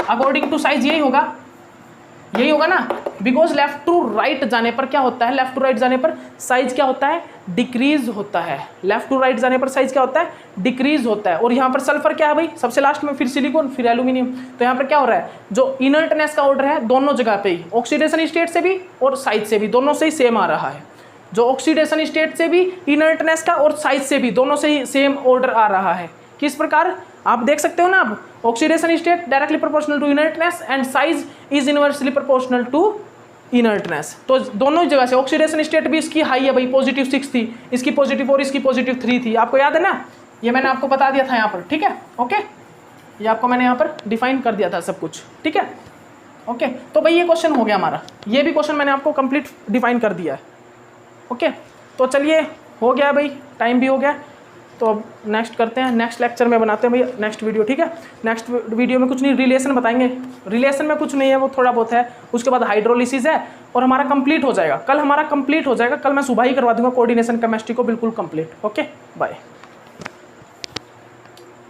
अकॉर्डिंग टू साइज यही होगा ना। बिकॉज लेफ्ट टू राइट जाने पर क्या होता है, लेफ्ट टू राइट जाने पर साइज क्या होता है, डिक्रीज होता है। लेफ्ट टू राइट जाने पर साइज क्या होता है, डिक्रीज होता है। और यहाँ पर सल्फर क्या है भाई, सबसे लास्ट में, फिर सिलिकॉन, फिर एल्यूमिनियम। तो यहाँ पर क्या हो रहा है, जो इनर्टनेस का ऑर्डर है दोनों जगह पे ही, ऑक्सीडेशन स्टेट से भी और साइज से भी, दोनों से ही सेम आ रहा है। जो ऑक्सीडेशन स्टेट से भी, इनर्टनेस का और साइज से भी, दोनों से ही सेम ऑर्डर आ रहा है। किस प्रकार, आप देख सकते हो ना, आप oxidation state directly proportional to inertness and size is inversely proportional to inertness. तो दोनों जगह से ऑक्सीडेशन स्टेट भी इसकी हाई है भाई, पॉजिटिव 6 थी, इसकी पॉजिटिव 4, इसकी पॉजिटिव 3 थी। आपको याद है ना, ये मैंने आपको बता दिया था यहाँ पर, ठीक है, ओके। ये आपको मैंने यहाँ पर डिफाइन कर दिया था सब कुछ, ठीक है, ओके। तो भाई ये क्वेश्चन हो गया हमारा, ये भी क्वेश्चन मैंने आपको कंप्लीट डिफाइन कर दिया है, ओके। तो चलिए हो गया भाई, टाइम भी हो गया। तो अब नेक्स्ट करते हैं, नेक्स्ट लेक्चर में बनाते हैं भैया नेक्स्ट वीडियो, ठीक है। नेक्स्ट वीडियो में कुछ नहीं, रिलेशन बताएंगे, रिलेशन में कुछ नहीं है, वो थोड़ा बहुत है। उसके बाद हाइड्रोलिसिस है और हमारा कंप्लीट हो जाएगा, कल हमारा कंप्लीट हो जाएगा। कल मैं सुबह ही करवा दूंगा कोऑर्डिनेशन केमिस्ट्री को बिल्कुल कंप्लीट, ओके, बाय।